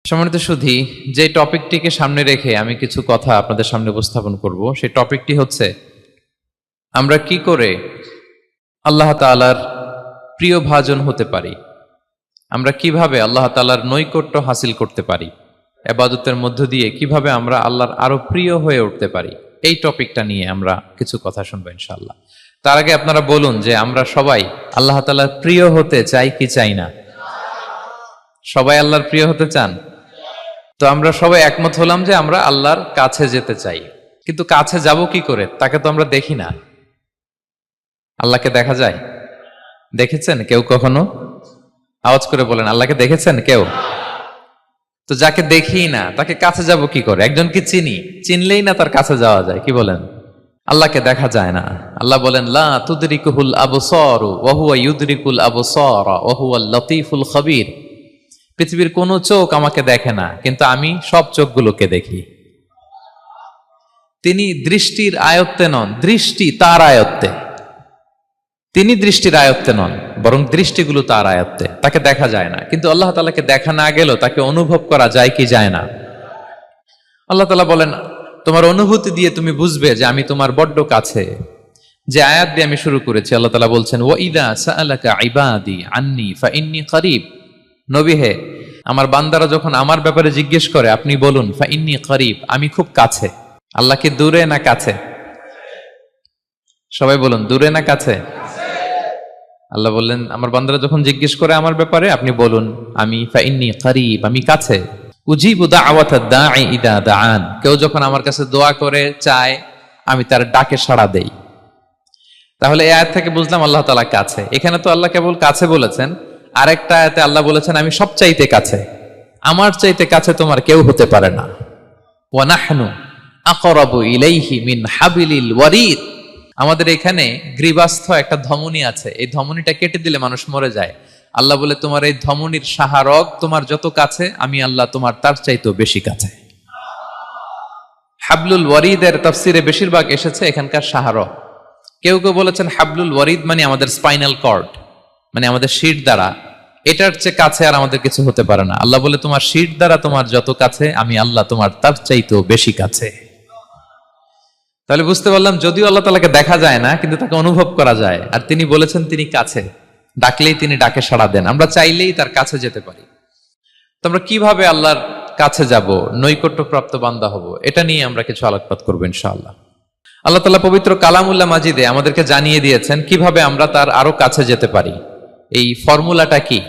সম্মানিত সুধী, যে টপিকটিকে সামনে রেখে আমি কিছু কথা আপনাদের সামনে উপস্থাপন করব, সেই টপিকটি হচ্ছে আমরা কি করে আল্লাহ তাআলার প্রিয় ভাজন হতে পারি, আমরা কিভাবে আল্লাহ তাআলার নৈকট্য হাসিল করতে পারি, ইবাদতের মধ্য দিয়ে কিভাবে আমরা আল্লাহর আরো প্রিয় হয়ে উঠতে পারি। এই টপিকটা নিয়ে আমরা কিছু কথা শুনবো ইনশাআল্লাহ। তার আগে আপনারা বলুন যে আমরা সবাই আল্লাহ তাআলার প্রিয় হতে চাই কি চাই না? সবাই আল্লাহর প্রিয় হতে চান? তো আমরা সবাই একমত হলাম যে আমরা আল্লাহর কাছে যেতে চাই, কিন্তু কাছে যাব কি করে? তাকে তো আমরা দেখি না। আল্লাহকে দেখা যায়? দেখেছেন কেউ কখনো? আওয়াজ করে বলেন, আল্লাহকে দেখেছেন কেউ? তো যাকে দেখি না তাকে কাছে যাব কি করে? একজনকে চিনলেই না তার কাছে যাওয়া যায়, কি বলেন? আল্লাহকে দেখা যায় না। আল্লাহ বলেন, লা তুদরিকুহুল আবসার ওয়া হুয়া ইউদরিকুল আবসার ওয়া হুয়াল লতীফুল খবীর। পৃথিবীর কোনো চোখ আমাকে দেখে না, কিন্তু আমি সব চোখগুলোকে দেখি। তিনি দৃষ্টির আয়ত্তে নন, দৃষ্টি তার আয়ত্তে। তিনি দৃষ্টির আয়ত্তে নন, বরং দৃষ্টিগুলো তার আয়ত্তে। তাকে দেখা যায় না, কিন্তু আল্লাহ তাআলাকে দেখা না গেলেও তাকে অনুভব করা যায় কি যায় না? আল্লাহ তাআলা বলেন, তোমার অনুভূতি দিয়ে তুমি বুঝবে যে আমি তোমার বড্ড কাছে। যে আয়াত দিয়ে আমি শুরু করেছি, আল্লাহ তাআলা বলছেন, ওয়া ইযা সাআলাকা ইবাদি আন্নী ফাইন্নী করিব। নবী হে, আমার বান্দারা যখন আমার ব্যাপারে জিজ্ঞেস করে আপনি বলুন ফাইন্নী করিব, আমি খুব কাছে। আল্লাহ কি দূরে না কাছে? সবাই বলুন, দূরে না কাছে? আল্লাহ বললেন, আমার বান্দারা যখন জিজ্ঞেস করে আমার ব্যাপারে আপনি বলুন আমি ফাইন্নী করিব, আমি কাছে। উজিবু দাওয়াতাদ দাঈ ইযা দাআন। কেউ যখন আমার কাছে দোয়া করে চায়, আমি তার ডাকে সাড়া দেই। তাহলে এই আয়াত থেকে বুঝলাম আল্লাহ তাআলা কাছে। এখানে তো আল্লাহ কেবল কাছে বলেছেন, আরেকটা আয়াতে আল্লাহ বলেছেন আমি সবচাইতে কাছে, আমার চাইতে কাছে তোমার কেউ হতে পারে না। ওয়া নাহনু আকরাবু ইলাইহি মিন হাবিলিল ওয়ারিদ। আমাদের এখানে গ্রীবাস্থ একটা ধমনী আছে, এই ধমনীটা কেটে দিলে মানুষ মরে যায়। আল্লাহ বলে, তোমার এই ধমনীর সাহারক তোমার যত কাছে, আমি আল্লাহ তোমার তার চাইতেও বেশি কাছে। হাবলুল ওয়ারিদের তাফসিরে বেশিরভাগ এসেছে এখানকার সাহারক। কেউ কেউ বলেছেন হাবলুল ওয়ারিদ মানে আমাদের স্পাইনাল কর্ড, মানে আমাদের শির দ্বারা। এটার চেয়ে কাছে আর আমাদের কিছু হতে পারে না। আল্লাহ বলে, তোমার শির দ্বারা তোমার যত কাছে, আমি আল্লাহ তোমার তার চাইতেও বেশি কাছে। তাহলে বুঝতে পারলাম, যদিও আল্লাহ তাআলাকে দেখা যায় না, কিন্তু তাকে অনুভব করা যায়। আর তিনি বলেছেন তিনি কাছে, ডাকলেই তিনি ডাকে সাড়া দেন। আমরা চাইলেই তার কাছে যেতে পারি। তো আমরা কিভাবে আল্লাহর কাছে যাব, নৈকট্যপ্রাপ্ত বান্দা হব, এটা নিয়ে আমরা কিছু আলোকপাত করবো ইনশাআল্লাহ। আল্লাহ তাআলা পবিত্র কালামুল্লাহ মাজিদে আমাদেরকে জানিয়ে দিয়েছেন কিভাবে আমরা তার আরো কাছে যেতে পারি। এই ফর্মুলাটা কি?